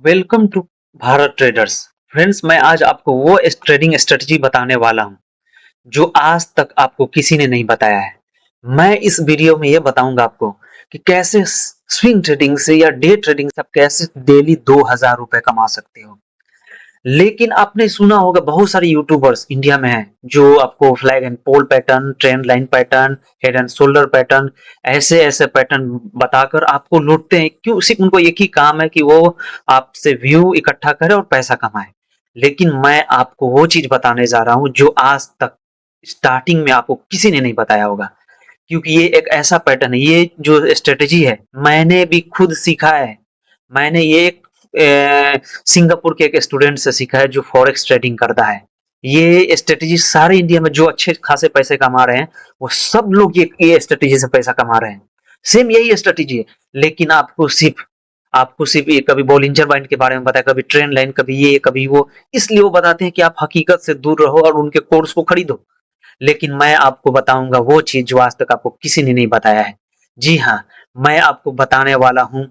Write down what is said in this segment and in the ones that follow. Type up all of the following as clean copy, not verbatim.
Welcome to Bharat traders. Friends, मैं आज आपको वो ट्रेडिंग स्ट्रेटजी बताने वाला हूं जो आज तक आपको किसी ने नहीं बताया है। मैं इस वीडियो में ये बताऊंगा आपको कि कैसे स्विंग ट्रेडिंग से या डे ट्रेडिंग से आप कैसे डेली 2000 रुपए कमा सकते हो। लेकिन आपने सुना होगा बहुत सारे यूट्यूबर्स इंडिया में हैं जो आपको flag and pole pattern, trend line pattern, head and shoulder pattern, ऐसे ऐसे पैटर्न बताकर आपको लूटते हैं। क्यों? सिर्फ उनको एक ही काम है कि वो आपसे व्यू इकट्ठा करे और पैसा कमाए। लेकिन मैं आपको वो चीज बताने जा रहा हूं जो आज तक स्टार्टिंग में आपको किसी ने नहीं बताया होगा, क्योंकि ये एक ऐसा पैटर्न है। ये जो स्ट्रेटेजी है मैंने भी खुद सीखा है। मैंने ये एक सिंगापुर के एक स्टूडेंट से सीखा है जो फॉरेक्स ट्रेडिंग करता है। ये स्ट्रेटेजी सारे इंडिया में जो अच्छे खासे पैसे कमा रहे हैं वो सब लोग ये स्ट्रेटेजी से पैसा कमा रहे हैं। सेम यही स्ट्रेटेजी है। लेकिन आपको सिर्फ ये कभी बॉलिंजर बैंड के बारे में बताया, कभी ट्रेंड लाइन, कभी ये कभी वो। इसलिए वो बताते हैं कि आप हकीकत से दूर रहो और उनके कोर्स को खरीदो। लेकिन मैं आपको बताऊंगा वो चीज जो आज तक आपको किसी ने नहीं बताया है। जी हाँ, मैं आपको बताने वाला हूं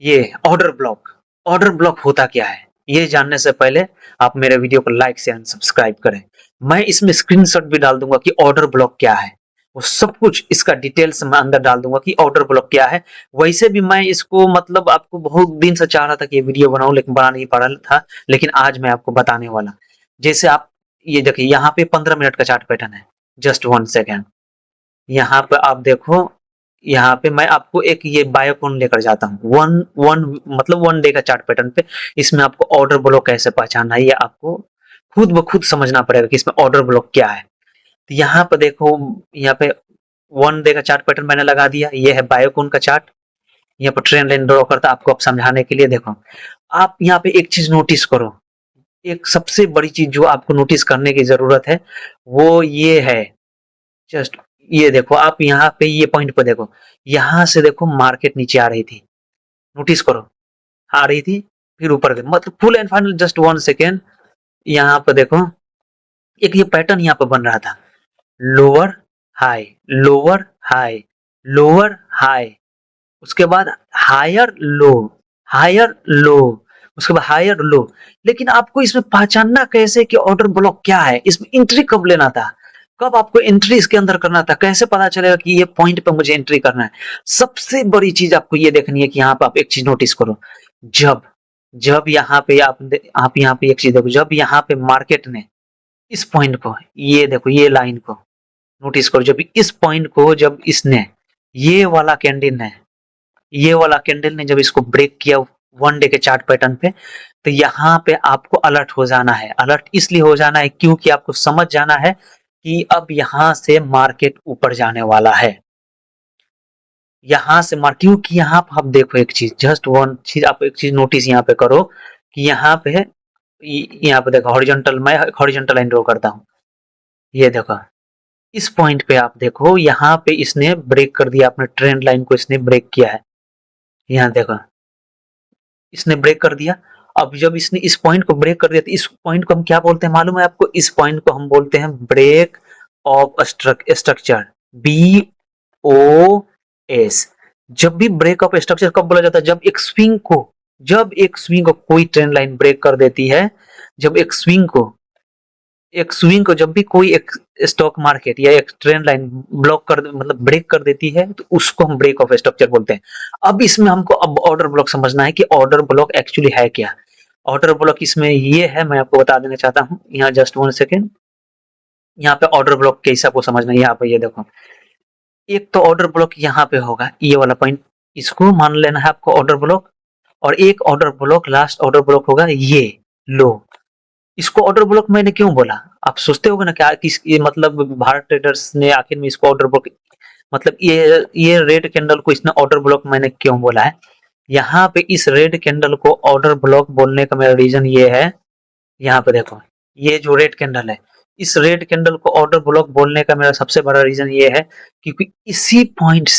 ये ऑर्डर ब्लॉक। ऑर्डर ब्लॉक होता क्या है ये जानने से पहले आप मेरे वीडियो को लाइक से सब्सक्राइब करें। मैं इसमें स्क्रीनशॉट भी डाल दूंगा कि ऑर्डर ब्लॉक क्या है। वो सब कुछ इसका डिटेल्स मैं अंदर डाल दूंगा कि ऑर्डर ब्लॉक क्या है। वैसे भी मैं इसको मतलब आपको बहुत दिन से चाह रहा था कि ये वीडियो बनाऊं, लेकिन बना नहीं पा रहा था। लेकिन आज मैं आपको बताने वाला। जैसे आप ये देखिए, यहाँ पे 15 मिनट का चार्ट पैटर्न है। Just 1 second. यहाँ पे आप देखो, यहाँ पे मैं आपको एक ये बायोकॉन लेकर जाता हूँ वन वन मतलब 1 डे का चार्ट पैटर्न पे। इसमें आपको ऑर्डर ब्लॉक कैसे पहचानना है ये आपको खुद ब खुद समझना पड़ेगा कि इसमें ऑर्डर ब्लॉक क्या है। तो यहाँ पे देखो, यहाँ पे 1 डे का चार्ट पैटर्न मैंने लगा दिया। ये है बायोकॉन का चार्ट। यहाँ पर ट्रेंड लाइन ड्रॉ करता आपको अब समझाने के लिए। देखो, आप यहाँ पे एक चीज नोटिस करो। एक सबसे बड़ी चीज जो आपको नोटिस करने की जरूरत है वो ये है। जस्ट ये देखो, आप यहाँ पे ये पॉइंट पे देखो। यहाँ से देखो मार्केट नीचे आ रही थी। नोटिस करो, आ रही थी फिर ऊपर गई, मतलब full and final. Just 1 second. यहाँ पे देखो, एक ये पैटर्न यहाँ पे बन रहा था। Lower high, lower high, lower high, उसके बाद हायर लो, हायर लो, उसके बाद हायर लो। लेकिन आपको इसमें पहचानना कैसे कि ऑर्डर ब्लॉक क्या है, इसमें एंट्री कब लेना था, कब आपको एंट्री इसके अंदर करना था, कैसे पता चलेगा कि ये पॉइंट पे मुझे एंट्री करना है। सबसे बड़ी चीज आपको ये देखनी है कि यहाँ पे आप एक चीज नोटिस करो। जब जब यहाँ पे आप यहाँ पे एक चीज देखो, जब यहाँ पे मार्केट ने इस पॉइंट को, ये देखो ये लाइन को नोटिस करो, जब इस पॉइंट को, जब इसने ये वाला कैंडल ने, ये वाला कैंडल ने जब इसको ब्रेक किया 1 डे के चार्ट पैटर्न पे, तो यहाँ पे आपको अलर्ट हो जाना है। अलर्ट इसलिए हो जाना है क्योंकि आपको समझ जाना है कि अब यहाँ से मार्केट ऊपर जाने वाला है। यहाँ से मार्केट, क्योंकि यहाँ पे आप देखो एक चीज, जस्ट वन चीज आप एक चीज नोटिस यहाँ पे करो कि यहाँ पे यहाँ पे देखो हॉरिजॉन्टल, मैं हॉरिजॉन्टल लाइन ड्रॉ करता हूँ। ये देखो, इस पॉइंट पे आप देखो, यहाँ पे इसने ब्रेक कर दिया, अपने ट्रेंड लाइन को इसने ब्रेक किया है। यहाँ देखो, इसने ब्रेक कर दिया। अब जब इसने इस पॉइंट को ब्रेक कर दिया तो इस पॉइंट को हम क्या बोलते हैं मालूम है आपको? इस पॉइंट को हम बोलते हैं break of structure. B O S. जब भी ब्रेक ऑफ स्ट्रक्चर कब बोला जाता है? जब एक स्विंग को कोई ट्रेंड लाइन ब्रेक कर देती है, जब एक स्विंग को जब भी कोई एक स्टॉक मार्केट या एक ट्रेंड लाइन ब्लॉक कर, मतलब ब्रेक कर देती है, तो उसको हम ब्रेक ऑफ स्ट्रक्चर बोलते हैं। अब इसमें हमको अब ऑर्डर ब्लॉक समझना है कि ऑर्डर ब्लॉक एक्चुअली है क्या। ऑर्डर ब्लॉक इसमें ये है, मैं आपको बता देना चाहता हूँ। यहाँ जस्ट 1 सेकेंड। यहाँ पे ऑर्डर ब्लॉक के हिसाब को समझना है। यहाँ पे ये देखो, एक तो ऑर्डर ब्लॉक यहाँ पे होगा, ये वाला पॉइंट, इसको मान लेना है आपको ऑर्डर ब्लॉक। और एक order block, last order block होगा ये लो। इसको ऑर्डर ब्लॉक मैंने क्यों बोला? आप सोचते होगे ना क्या किस ये मतलब भारत ट्रेडर्स ने आखिर में इसको ऑर्डर ब्लॉक, मतलब ये रेड कैंडल को इसने ऑर्डर ब्लॉक मैंने क्यों बोला है? यहाँ पे इस रेड कैंडल को ऑर्डर ब्लॉक बोलने का मेरा रीजन ये है। यहाँ पे देखो, ये जो रेड कैंडल है, इस रेड कैंडल को ऑर्डर ब्लॉक बोलने का मेरा सबसे बड़ा रीजन ये है क्योंकि इसी पॉइंट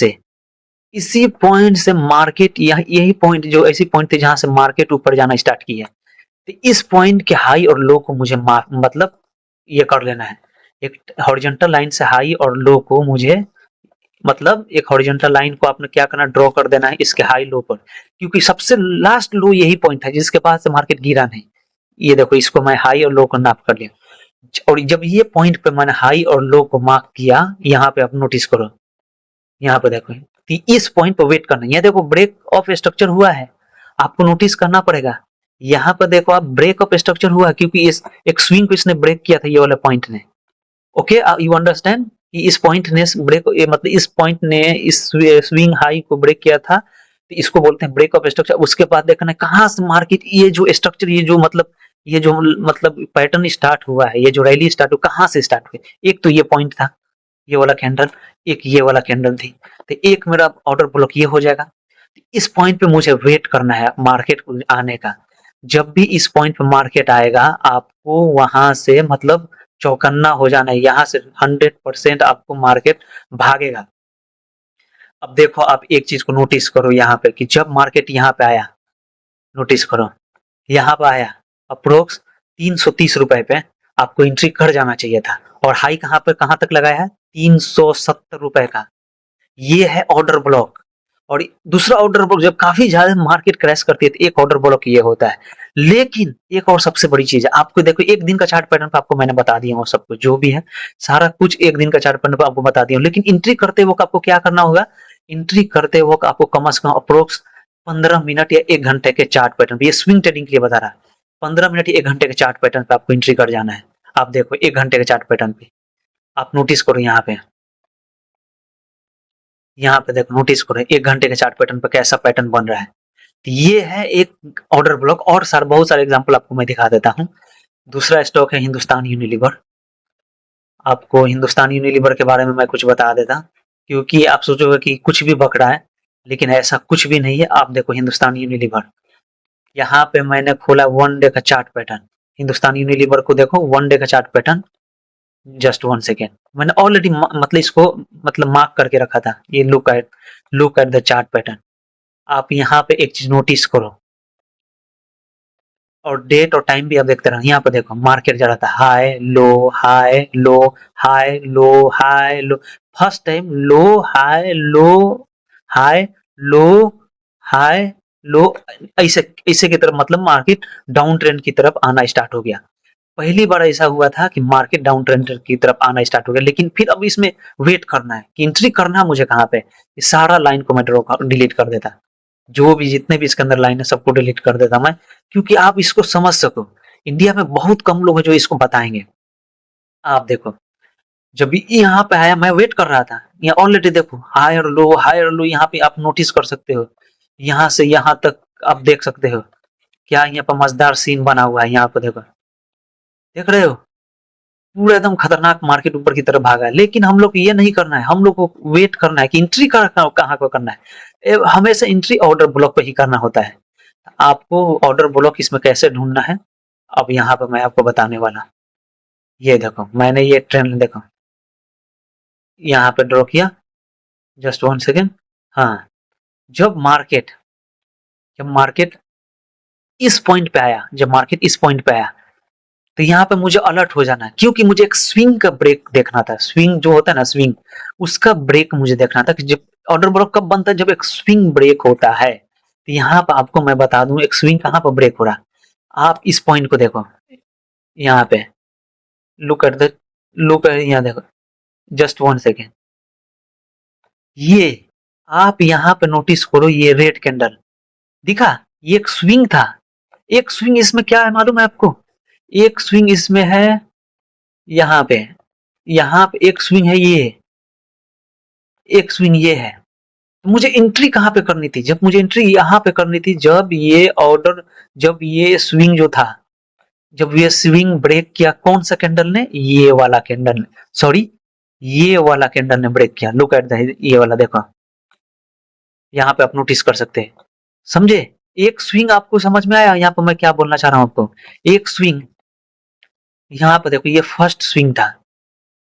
से मार्केट, यही पॉइंट जो ऐसी पॉइंट थे जहां से मार्केट ऊपर जाना स्टार्ट की है। तो इस पॉइंट के हाई और लो को मुझे मतलब ये कर लेना है। एक हॉरिजॉन्टल लाइन से हाई और लो को मुझे मतलब एक हॉरिजॉन्टल लाइन को आपने क्या करना, ड्रॉ कर देना है इसके हाई लो पर, क्योंकि सबसे लास्ट लो यही पॉइंट है जिसके पास से मार्केट गिरा नहीं। ये देखो, इसको मैं हाई और लो को नाप कर लिया, और जब ये पॉइंट पे मैंने हाई और लो को मार्क किया, यहाँ पे आप नोटिस करो, यहाँ पे देखो कि इस पॉइंट पे वेट करना है। ये देखो ब्रेक ऑफ स्ट्रक्चर हुआ है, आपको नोटिस करना पड़ेगा। यहाँ पे देखो आप, ब्रेक ऑफ स्ट्रक्चर हुआ क्योंकि इस एक स्विंग को इसने ब्रेक किया था ये वाले पॉइंट ने। ओके, यू अंडरस्टैंड कि इस पॉइंट ने ब्रेक, मतलब इस पॉइंट ने इस स्विंग हाई को ब्रेक किया था, तो इसको बोलते हैं ब्रेक ऑफ स्ट्रक्चर। उसके बाद देखना कहाँ से मार्केट, ये जो स्ट्रक्चर, ये जो मतलब पैटर्न स्टार्ट हुआ है, ये जो रैली स्टार्ट हुआ, कहाँ से स्टार्ट हुई। एक तो ये पॉइंट था, ये वाला कैंडल, एक ये वाला कैंडल थी, तो एक मेरा ऑर्डर ब्लॉक ये हो जाएगा। इस पॉइंट पे मुझे वेट करना है मार्केट आने का। जब भी इस पॉइंट पे मार्केट आएगा, आपको वहां से मतलब चौकन्ना हो जाना है, यहाँ से 100% आपको मार्केट भागेगा। अब देखो, आप एक चीज को नोटिस करो यहाँ पे कि जब मार्केट यहाँ पे आया, नोटिस करो यहाँ पे आया, अप्रोक्स 330 रुपए पे आपको एंट्री कर जाना चाहिए था, और हाई कहाँ पे, कहाँ तक लगाया है, 370 रुपए का। ये है ऑर्डर ब्लॉक। और दूसरा ऑर्डर ब्लॉक, जब काफी ज्यादा मार्केट क्रैश करती है तो एक ऑर्डर ब्लॉक ये होता है। लेकिन एक और सबसे बड़ी चीज है, आपको देखो एक दिन का चार्ट पैटर्न पे आपको मैंने बता दिया हूँ सब कुछ, जो भी है सारा कुछ एक दिन का चार्ट पैटर्न पे आपको बता दिया हूँ। लेकिन एंट्री करते वक्त आपको क्या करना होगा, एंट्री करते वक्त आपको कम से कम अप्रोक्स 15 मिनट या 1 घंटे के चार्ट पैटर्न पे, ये स्विंग ट्रेडिंग के लिए बता रहा है, 15 मिनट या 1 घंटे के चार्ट पैटर्न पे आपको एंट्री कर जाना है। आप देखो 1 घंटे के चार्ट पैटर्न पे, आप नोटिस करो यहाँ पे देखो, नोटिस करो 1 घंटे के चार्ट पैटर्न पे कैसा पैटर्न बन रहा है। तो ये है एक ऑर्डर ब्लॉक, और बहुत सारे एग्जांपल आपको मैं दिखा देता हूँ। दूसरा स्टॉक है हिंदुस्तान यूनिलीवर। आपको हिंदुस्तान यूनिलीवर के बारे में मैं कुछ बता देता, क्योंकि आप सोचोगे कि कुछ भी बक रहा है, लेकिन ऐसा कुछ भी नहीं है। आप देखो हिंदुस्तान यूनिलीवर, यहाँ पे मैंने खोला 1 डे का चार्ट पैटर्न, हिंदुस्तान यूनिलीवर को देखो 1 डे का चार्ट पैटर्न। जस्ट 1 सेकेंड, मैंने ऑलरेडी मतलब इसको मतलब मार्क करके रखा था। ये look at the chart pattern. आप यहाँ पे एक चीज नोटिस करो, और डेट और टाइम भी आप देखते रहो। यहाँ पे देखो मार्केट जा रहा था high low high low, high low high low, first time low high low, high low, high low, ऐसे ऐसे की तरफ, मतलब मार्केट डाउन ट्रेंड की तरफ आना स्टार्ट हो गया। पहली बार ऐसा हुआ था कि मार्केट डाउन ट्रेंड की तरफ आना स्टार्ट हो गया। लेकिन फिर अब इसमें वेट करना है कि एंट्री करना है मुझे कहाँ पे। इस सारा लाइन को मैं डिलीट कर देता, जो भी जितने भी इसके अंदर लाइन है सबको डिलीट कर देता मैं, क्योंकि आप इसको समझ सको। इंडिया में बहुत कम लोग हैं जो इसको बताएंगे। आप देखो, जब भी यहाँ पे आया मैं वेट कर रहा था, यहाँ ऑलरेडी देखो हायर लो यहाँ पे आप नोटिस कर सकते हो। यहाँ से यहाँ तक आप देख सकते हो क्या यहाँ पर मजेदार सीन बना हुआ है। यहाँ पे देखो, देख रहे हो, पूरा एकदम खतरनाक मार्केट ऊपर की तरफ भागा है। लेकिन हम लोग को ये नहीं करना है, हम लोग को वेट करना है कि एंट्री कहाँ को करना है। हमेशा एंट्री ऑर्डर ब्लॉक पे ही करना होता है। आपको ऑर्डर ब्लॉक इसमें कैसे ढूंढना है, अब यहाँ पे मैं आपको बताने वाला। ये देखो, मैंने ये ट्रेंड देखो यहाँ पे ड्रॉ किया, जस्ट 1 सेकेंड। हाँ, जब मार्केट जब मार्केट इस पॉइंट पे आया, जब मार्केट इस पॉइंट पे आया, तो यहाँ पे मुझे अलर्ट हो जाना है, क्योंकि मुझे एक स्विंग का ब्रेक देखना था। स्विंग जो होता है ना, स्विंग, उसका ब्रेक मुझे देखना था कि जब ऑर्डर ब्लॉक कब बनता है, जब एक स्विंग ब्रेक होता है। तो यहाँ पे आपको मैं बता दूं एक स्विंग कहाँ पर ब्रेक हो रहा है। आप इस पॉइंट को देखो, यहाँ पे look at the look at, यहाँ देखो, जस्ट 1 सेकेंड। ये आप यहाँ पे नोटिस करो, ये रेड कैंडल दिखा, ये एक स्विंग था। एक स्विंग इसमें क्या है मालूम है आपको, एक स्विंग इसमें है यहाँ पे, यहाँ पे एक स्विंग है, ये एक स्विंग ये है। तो मुझे एंट्री कहाँ पे करनी थी, जब मुझे एंट्री यहाँ पे करनी थी, जब ये स्विंग जो था, जब ये स्विंग ब्रेक किया, कौन सा कैंडल ने, ये वाला कैंडल ने, सॉरी, ये वाला कैंडल ने ब्रेक किया। लुक एट द, ये वाला देखो, यहाँ पे आप नोटिस कर सकते हैं। समझे, एक स्विंग आपको समझ में आया यहाँ पे मैं क्या बोलना चाह रहा हूँ आपको। एक स्विंग, यहाँ पे देखो, ये फर्स्ट स्विंग था,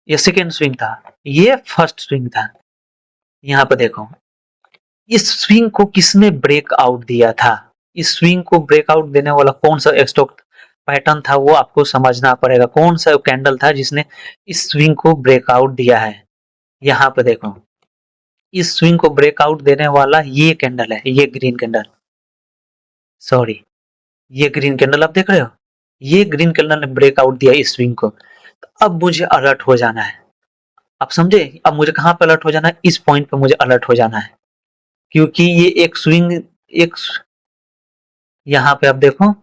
ये सेकेंड स्विंग था, ये फर्स्ट स्विंग था। यहाँ पे देखो, इस स्विंग को किसने ब्रेक आउट दिया था, इस स्विंग को ब्रेक आउट देने वाला कौन सा स्टॉक पैटर्न था, वो आपको समझना पड़ेगा। कौन सा कैंडल था जिसने इस स्विंग को ब्रेकआउट दिया है। यहाँ पे देखो, इस स्विंग को ब्रेकआउट देने वाला ये कैंडल है, ये ग्रीन कैंडल, सॉरी ये ग्रीन कैंडल आप देख रहे हो, ये ग्रीन कैंडल ने ब्रेकआउट दिया इस स्विंग को। तो अब मुझे अलर्ट हो जाना है, आप समझे? अब मुझे कहाँ पे अलर्ट हो जाना है? इस पॉइंट पे मुझे अलर्ट हो जाना है, क्योंकि ये एक स्विंग, एक यहाँ पे आप देखो,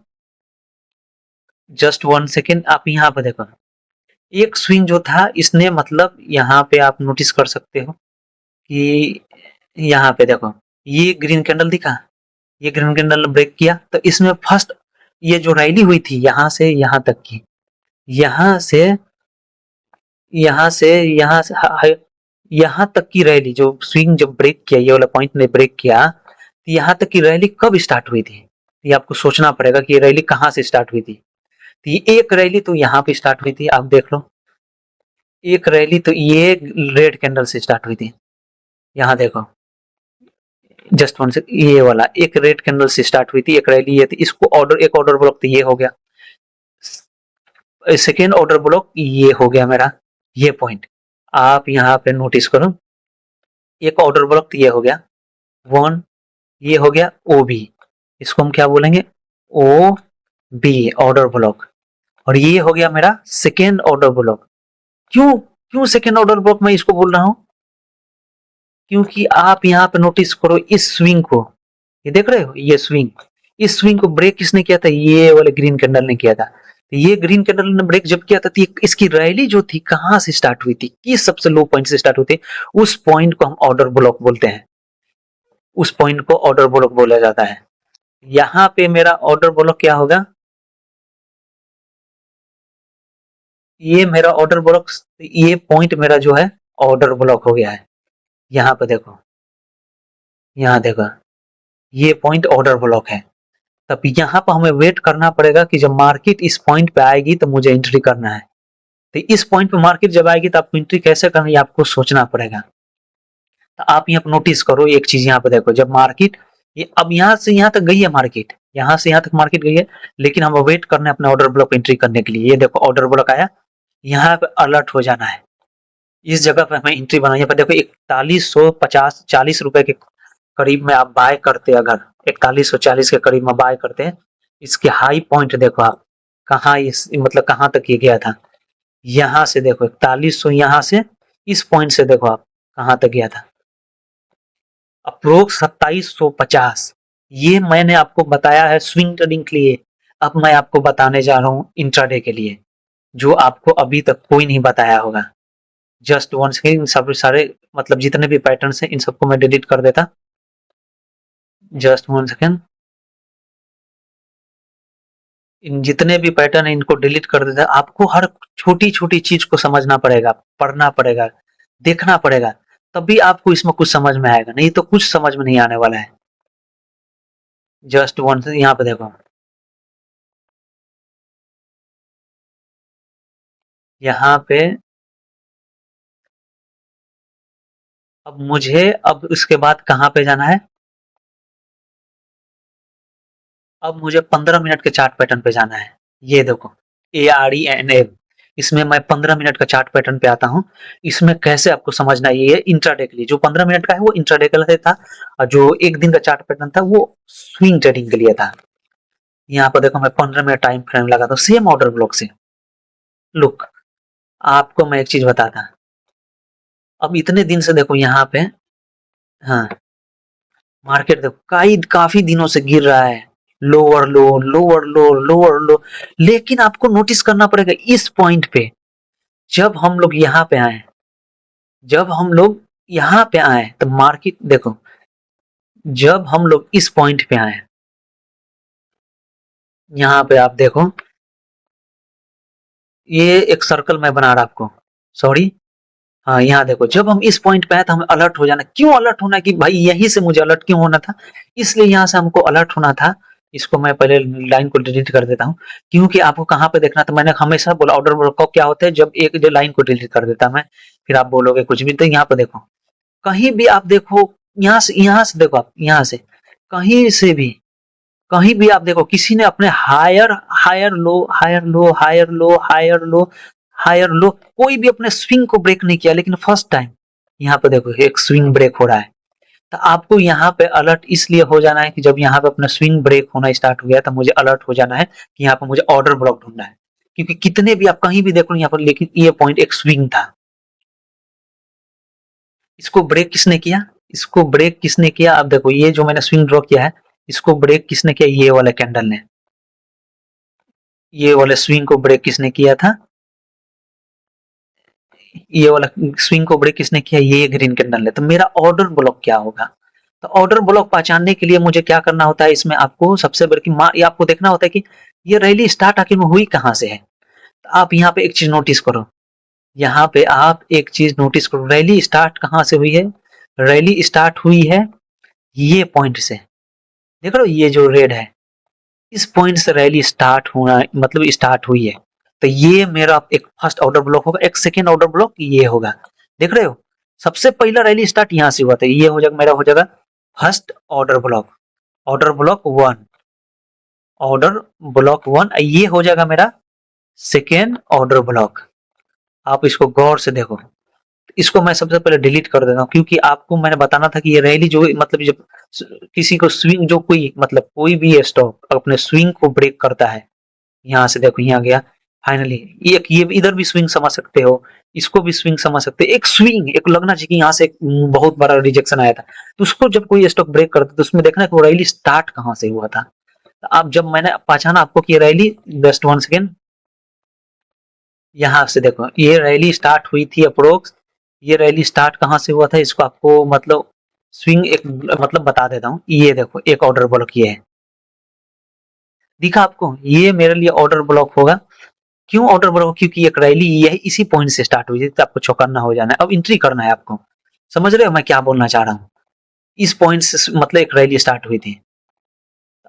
जस्ट 1 सेकेंड, आप यहाँ पे देखो, एक स्विंग जो था इसने मतलब यहाँ पे आप नोटिस कर सकते हो कि यहाँ पे देखो, ये ग्रीन कैंडल दिखा, ये ग्रीन कैंडल ने ब्रेक किया, तो इसमें फर्स्ट ये जो रैली हुई थी यहाँ से यहाँ तक की, यहाँ से यहाँ से यहाँ से यहाँ तक की रैली, जो स्विंग जब ब्रेक किया, ये वाला पॉइंट ने ब्रेक किया, तो यहाँ तक की रैली कब स्टार्ट हुई थी? ये आपको सोचना पड़ेगा कि ये रैली कहाँ से स्टार्ट हुई थी। तो ये एक रैली तो यहाँ पे स्टार्ट हुई थी, आप देख लो, एक रैली तो ये रेड कैंडल से स्टार्ट हुई थी, यहाँ देखो, जस्ट वन से ये वाला एक रेड कैंडल से स्टार्ट हुई थी, एक रैली ये थी, इसको ऑर्डर, एक ऑर्डर ब्लॉक तो ये हो गया, सेकेंड ऑर्डर ब्लॉक ये हो गया मेरा, ये पॉइंट आप यहाँ पे नोटिस करो, एक ऑर्डर ब्लॉक तो ये हो गया वन, ये हो गया ओ बी, इसको हम क्या बोलेंगे? ओ बी ऑर्डर ब्लॉक, और ये हो गया मेरा सेकेंड ऑर्डर ब्लॉक। क्यों क्यों सेकेंड ऑर्डर ब्लॉक मैं इसको बोल रहा हूं? क्योंकि आप यहाँ पे नोटिस करो इस स्विंग को, ये देख रहे हो, ये स्विंग, इस स्विंग को ब्रेक किसने किया था? ये वाले ग्रीन कैंडल ने किया था। तो ये ग्रीन कैंडल ने ब्रेक जब किया था, तो इसकी रैली जो थी कहां से स्टार्ट हुई थी, किस सबसे लो पॉइंट से स्टार्ट हुई थी? उस पॉइंट को हम ऑर्डर ब्लॉक बोलते हैं, उस पॉइंट को ऑर्डर ब्लॉक बोला जाता है। यहाँ पे मेरा ऑर्डर ब्लॉक क्या होगा? ये मेरा ऑर्डर ब्लॉक, ये पॉइंट मेरा जो है ऑर्डर ब्लॉक हो गया है। यहाँ पे देखो, यहाँ देखो, ये पॉइंट ऑर्डर ब्लॉक है। तब यहाँ पर हमें वेट करना पड़ेगा कि जब मार्केट इस पॉइंट पे आएगी तो मुझे एंट्री करना है। तो इस पॉइंट पे मार्केट जब आएगी तो आपको एंट्री कैसे करनी है, आपको सोचना पड़ेगा। तो आप यहाँ पर नोटिस करो एक चीज, यहाँ पे देखो, जब मार्केट ये अब यहाँ से यहाँ तक गई है मार्केट, यहाँ से यहाँ तक मार्केट गई है, लेकिन हम वेट करना है अपने ऑर्डर ब्लॉक एंट्री करने के लिए। ये देखो ऑर्डर ब्लॉक आया, यहाँ पे अलर्ट हो जाना है, इस जगह पे हमें एंट्री बनानी है। देखो 4150 40 रुपए के करीब में आप बाय करते, अगर 4140 के करीब में बाय करते हैं, इसके हाई पॉइंट देखो आप, कहाँ इस मतलब कहाँ तक ये गया था, यहाँ से देखो 4100, यहाँ से इस पॉइंट से देखो आप कहाँ तक गया था, अप्रोक्स 2750। ये मैंने आपको बताया है स्विंग ट्रेडिंग के लिए, अब मैं आपको बताने जा रहा हूँ इंट्राडे के लिए, जो आपको अभी तक कोई नहीं बताया होगा। जस्ट वन सेकेंड, सब सारे मतलब जितने भी पैटर्न्स हैं इन सबको मैं डिलीट कर देता, जस्ट वन सेकेंड, इन जितने भी पैटर्न है इनको डिलीट कर देता। आपको हर छोटी छोटी चीज को समझना पड़ेगा, पढ़ना पड़ेगा, देखना पड़ेगा, तभी आपको इसमें कुछ समझ में आएगा, नहीं तो कुछ समझ में नहीं आने वाला है। जस्ट वन से यहाँ पे देखो, यहाँ पे अब मुझे, अब इसके बाद कहाँ पे जाना है? अब मुझे 15 मिनट के चार्ट पैटर्न पे जाना है। ये देखो ARENF, इसमें मैं 15 मिनट का चार्ट पैटर्न पे आता हूँ। इसमें कैसे आपको समझना है, ये इंट्राडे के लिए, जो 15 मिनट का है वो इंट्राडे के लिए था, और जो एक दिन का चार्ट पैटर्न था वो स्विंग ट्रेडिंग के लिए था। यहाँ पर देखो मैं 15 मिनट टाइम फ्रेम लगाता हूँ सेम ऑर्डर ब्लॉक से। लुक, आपको मैं एक चीज बताता, अब इतने दिन से देखो यहाँ पे, हाँ, मार्केट देखो काफी दिनों से गिर रहा है, लोअर लो लोअर लो लोअर लो, लेकिन आपको नोटिस करना पड़ेगा इस पॉइंट पे, जब हम लोग यहाँ पे आए, जब हम लोग यहाँ पे आए तो मार्केट देखो, जब हम लोग इस पॉइंट पे आए, यहाँ पे आप देखो, ये एक सर्कल मैं बना रहा आपको, सॉरी, हाँ यहाँ देखो, जब हम इस पॉइंट पे आए तो हमें अलर्ट हो जाना। क्यों अलर्ट होना कि भाई यहीं से मुझे अलर्ट क्यों होना था? इसलिए यहाँ से हमको अलर्ट होना था। इसको मैं पहले लाइन को डिलीट कर देता हूँ, क्योंकि आपको कहाँ पे देखना था, मैंने हमेशा बोला ऑर्डर ब्लॉक क्या होता है, जब एक जो लाइन को डिलीट कर देता मैं, फिर आप बोलोगे कुछ भी। तो यहाँ पे देखो, कहीं भी आप देखो, यहाँ से देखो, आप यहाँ से कहीं से भी, कहीं भी आप देखो, किसी ने अपने higher higher low higher low higher low higher low higher low, कोई भी अपने स्विंग को ब्रेक नहीं किया, लेकिन फर्स्ट टाइम यहाँ पे देखो एक स्विंग ब्रेक हो रहा है। तो आपको यहाँ पे अलर्ट इसलिए हो जाना है कि जब यहाँ पे अपना स्विंग ब्रेक होना स्टार्ट हो गया तो मुझे अलर्ट हो जाना है कि यहाँ पे मुझे ऑर्डर ब्लॉक ढूंढना है। क्योंकि कितने भी आप कहीं भी देख लो यहाँ पर, लेकिन ये पॉइंट एक स्विंग था। इसको ब्रेक किसने किया? इसको ब्रेक किसने किया? अब देखो ये जो मैंने स्विंग ड्रॉ किया है, इसको ब्रेक किसने किया? ये वाले कैंडल ने। ये वाले स्विंग को ब्रेक किसने किया था? ये वाला स्विंग को ब्रेक किसने किया? ये ग्रीन कैंडल ने। तो मेरा ऑर्डर ब्लॉक क्या होगा? तो ऑर्डर ब्लॉक पहचानने के लिए मुझे क्या करना होता है, इसमें आपको सबसे बड़ी ये आपको देखना होता है कि ये रैली स्टार्ट आखिर में हुई कहाँ से है। तो आप यहाँ पे एक चीज नोटिस करो, यहाँ पे आप एक चीज नोटिस करो, रैली स्टार्ट कहाँ से हुई है? रैली स्टार्ट हुई है ये पॉइंट से। देख रहे हो ये जो रेड है, इस पॉइंट से रैली स्टार्ट होना मतलब स्टार्ट हुई है। तो ये मेरा एक फर्स्ट ऑर्डर ब्लॉक होगा। एक सेकेंड ऑर्डर ब्लॉक ये होगा। देख रहे हो, सबसे पहला रैली स्टार्ट यहाँ से हुआ था। ये हो जाएगा मेरा, हो जाएगा first order block, order block one, order block one. ये हो जाएगा मेरा सेकेंड ऑर्डर ब्लॉक। आप इसको गौर से देखो। इसको मैं सबसे पहले डिलीट कर देता हूँ, क्योंकि आपको मैंने बताना था कि ये रैली जो मतलब जब किसी को स्विंग, जो कोई मतलब कोई भी स्टॉक अपने स्विंग को ब्रेक करता है, यहाँ से देखो यहाँ गया फाइनली। एक ये इधर भी स्विंग समझ सकते हो, इसको भी स्विंग समझ सकते हो। एक स्विंग, एक लगना चाहिए कि यहाँ से एक बहुत बड़ा रिजेक्शन आया था, तो उसको जब कोई स्टॉक ब्रेक करता है तो उसमें देखना है कि वो रैली स्टार्ट कहाँ से हुआ था। तो आप जब मैंने पहचाना आपको कि ये रैली, जस्ट वन सेकेंड, यहाँ से देखो ये रैली स्टार्ट हुई थी अप्रोक्स। ये रैली स्टार्ट कहाँ से हुआ था, इसको आपको मतलब स्विंग एक मतलब बता देता हूँ। ये देखो एक ऑर्डर ब्लॉक ये है, दिखा आपको? ये मेरे लिए ऑर्डर ब्लॉक होगा। क्यों ऑर्डर ब्लॉक? क्योंकि एक रैली यही इसी पॉइंट से स्टार्ट हुई थी। तो आपको चौकन्ना हो जाना है, अब एंट्री करना है आपको। समझ रहे हो मैं क्या बोलना चाह रहा हूँ? इस पॉइंट से मतलब एक रैली स्टार्ट हुई थी।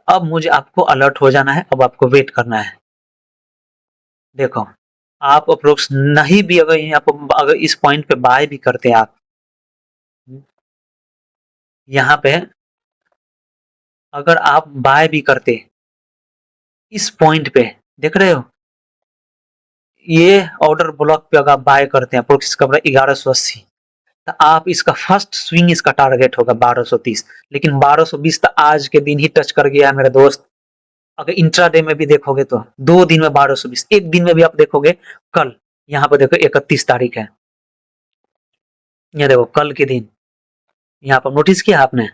अब मुझे आपको अलर्ट हो जाना है, अब आपको वेट करना है। देखो आप अप्रोक्स नहीं भी अगर यहाँ पर अगर इस पॉइंट पे बाय भी करते हैं आप, यहाँ पे अगर आप बाय भी करते इस पॉइंट पे, देख रहे हो ये ऑर्डर ब्लॉक पे अगर आप बाय करते हैं अप्रोक्स इसका 1180, तो आप इसका फर्स्ट स्विंग इसका टारगेट होगा 1230। लेकिन 1220 तो आज के दिन ही टच कर गया है मेरे दोस्त। अगर इंट्राडे में भी देखोगे तो 2 दिन में 1220, एक दिन में भी आप देखोगे कल, यहाँ पे देखो 31 तारीख है, ये देखो कल के दिन, यहाँ पर नोटिस किया आपने?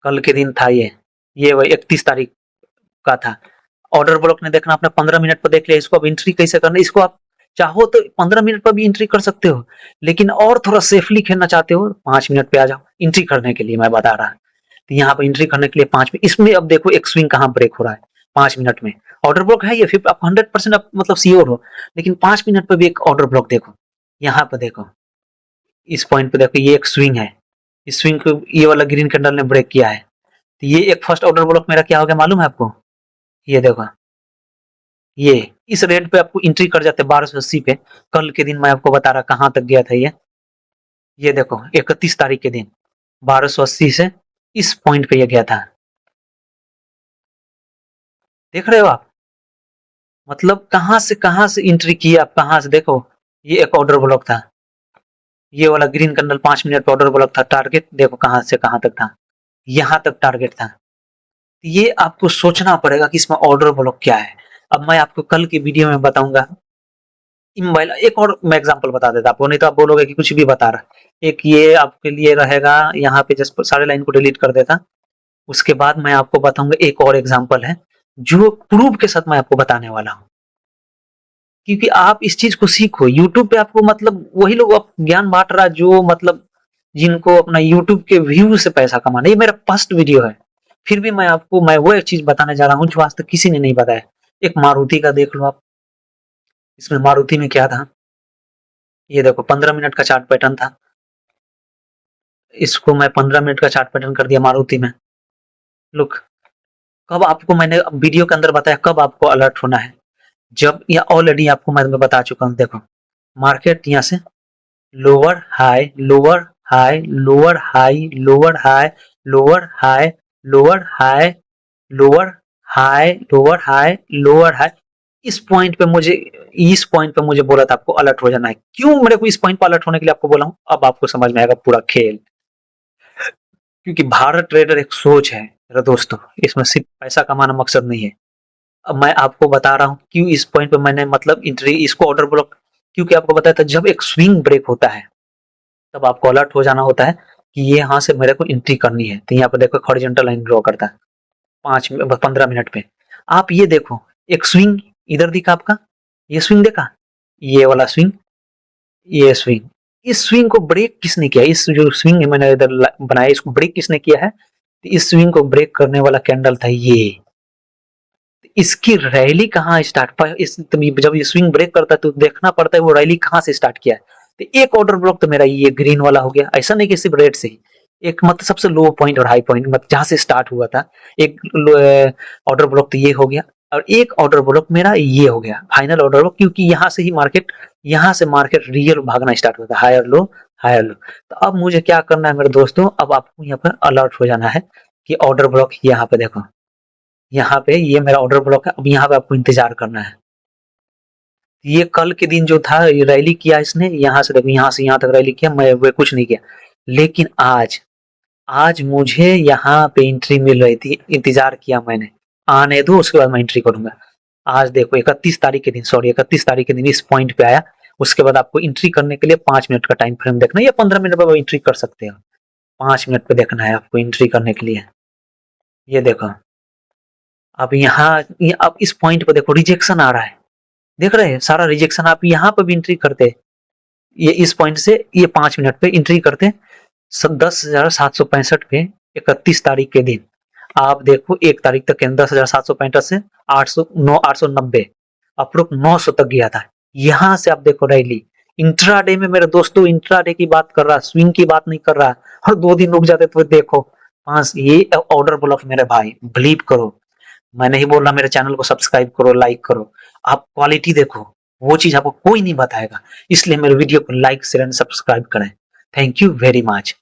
कल के दिन था ये वही 31 तारीख का था। ऑर्डर ब्लॉक ने देखना आपने 15 मिनट पर देख लिया। इसको अब एंट्री कैसे करना है, इसको आप चाहो तो 15 मिनट पर भी एंट्री कर सकते हो, लेकिन और थोड़ा सेफली खेलना चाहते हो 5 मिनट पे आ जाओ एंट्री करने के लिए। मैं बता रहा तो यहाँ पर एंट्री करने के लिए 5 मिनट। इसमें अब देखो एक स्विंग कहाँ ब्रेक हो रहा है 5 मिनट में। ऑर्डर ब्लॉक है ये, फिर आप 100% आप मतलब श्योर हो, लेकिन 5 मिनट पर भी एक ऑर्डर ब्लॉक देखो। यहाँ पर देखो इस पॉइंट पे देखो ये एक स्विंग है, इस स्विंग को ये वाला ग्रीन कैंडल ने ब्रेक किया है। तो ये एक फर्स्ट ऑर्डर ब्लॉक मेरा क्या हो गया मालूम है आपको? ये देखो ये इस रेट पे आपको एंट्री कर जाते 1280 पे। कल के दिन मैं आपको बता रहा कहाँ तक गया था ये देखो 31 तारीख के दिन 1280 से इस पॉइंट पे ये गया था। देख रहे हो आप? मतलब कहाँ से एंट्री की आप, कहाँ से देखो। ये एक ऑर्डर ब्लॉक था, ये वाला green candle 5 minute order block था। टारगेट देखो कहाँ से कहाँ तक था, यहाँ तक टारगेट था। ये आपको सोचना पड़ेगा कि इसमें ऑर्डर ब्लॉक क्या है। अब मैं आपको कल की वीडियो में बताऊंगा। मोबाइल एक और मैं एग्जांपल बता देता आपको, नहीं तो आप बोलोगे कि कुछ भी बता रहा। एक ये आपके लिए रहेगा, यहाँ पे जस्ट सारे लाइन को डिलीट कर देता। उसके बाद मैं आपको बताऊंगा एक और एग्जांपल है जो प्रूफ के साथ मैं आपको बताने वाला हूँ। क्योंकि आप इस चीज को सीखो। यूट्यूब पे आपको मतलब वही लोग ज्ञान बांट रहा जो मतलब जिनको अपना यूट्यूब के व्यू से पैसा कमाना। ये मेरा फर्स्ट वीडियो है, फिर भी मैं वो एक चीज बताने जा रहा हूँ जो आज तक किसी ने नहीं बताया। एक मारुति का देख लो आप, इसमें मारुति में क्या था, ये देखो 15 मिनट का चार्ट पैटर्न था। इसको मैं 15 मिनट का चार्ट पैटर्न कर दिया मारुति में। लुक, कब आपको मैंने वीडियो के अंदर बताया कब आपको अलर्ट होना है, जब या ऑलरेडी आपको मैं बता चुका हूँ। देखो मार्केट यहाँ से lower high lower high lower high lower high lower high lower high lower high lower high lower high, इस पॉइंट पे मुझे बोला था आपको अलर्ट हो जाना है। क्यों मेरे को इस पॉइंट पे अलर्ट होने के लिए आपको बोला हूँ, अब आपको समझ में आएगा पूरा खेल। क्योंकि भारत ट्रेडर एक सोच है मेरे दोस्तों, इसमें सिर्फ पैसा कमाना मकसद नहीं है। अब मैं आपको बता रहा हूँ क्यों इस पॉइंट पे मैंने मतलब एंट्री इसको ऑर्डर ब्लॉक, क्योंकि आपको बताया था जब एक स्विंग ब्रेक होता है तब आपको अलर्ट हो जाना होता है कि ये यहाँ से मेरे को एंट्री करनी है। तो यहाँ पर देखो हॉरिजॉन्टल लाइन ड्रॉ करता है 15 मिनट पे। आप ये देखो एक स्विंग इधर दिखा आपका, ये स्विंग देखा, ये वाला स्विंग, ये स्विंग, इस स्विंग को ब्रेक किसने किया? इस जो स्विंग है मैंने इधर बनाया, इसको ब्रेक किसने किया है? तो इस स्विंग को ब्रेक करने वाला कैंडल था ये। इसकी रैली कहाँ स्टार्ट, जब ये स्विंग ब्रेक करता है तो देखना पड़ता है वो रैली कहाँ से स्टार्ट किया है। तो एक ऑर्डर ब्लॉक तो मेरा ये ग्रीन वाला हो गया, ऐसा नहीं कि सिर्फ रेड से ही, एक मतलब सबसे लो पॉइंट और हाई पॉइंट मतलब जहां से स्टार्ट हुआ था, एक ऑर्डर ब्लॉक तो ये हो गया, और एक ऑर्डर ब्लॉक मेरा ये हो गया फाइनल ऑर्डर ब्लॉक, क्योंकि यहाँ से मार्केट रियल भागना स्टार्ट होता है, हायर लो हायर लो। तो अब मुझे क्या करना है मेरे दोस्तों, अब आपको यहाँ पर अलर्ट हो जाना है कि ऑर्डर ब्लॉक यहाँ पे देखो, यहाँ पे ये मेरा ऑर्डर ब्लॉक है, अब यहाँ पे आपको इंतजार करना है। ये कल के दिन जो था ये रैली किया इसने, यहाँ से देखो यहाँ से यहाँ तक रैली किया, मैं वे कुछ नहीं किया। लेकिन आज आज मुझे यहाँ पे एंट्री मिल रही थी, इंतजार किया मैंने, आने दो उसके बाद मैं एंट्री करूंगा। आज देखो 31 तारीख के दिन इस पॉइंट पे आया। उसके बाद आपको एंट्री करने के लिए 5 मिनट का टाइम फ्रेम देखना है या 15 मिनट में एंट्री कर सकते हो। 5 मिनट पे देखना है आपको एंट्री करने के लिए। ये देखो अब यहाँ अब इस पॉइंट पे देखो रिजेक्शन आ रहा है, देख रहे हैं सारा रिजेक्शन। आप यहाँ पे भी एंट्री करते, ये इस पॉइंट से ये 5 मिनट पे एंट्री करते 10,765 पे 31 तारीख के दिन। आप देखो 1 तारीख तक 10,765 से 890 अप्रोक 900 तक गया था। यहाँ से आप देखो रैली इंट्राडे में मेरे दोस्तों, इंट्राडे की बात कर रहा, स्विंग की बात नहीं कर रहा। और 2 दिन रुक जाते तो देखो पांच ये ऑर्डर ब्लॉक मेरे भाई, बिलीव करो, मैं नहीं बोल रहा मेरे चैनल को सब्सक्राइब करो लाइक करो, आप क्वालिटी देखो, वो चीज आपको कोई नहीं बताएगा। इसलिए मेरे वीडियो को लाइक शेयर एंड सब्सक्राइब करें। Thank you very much.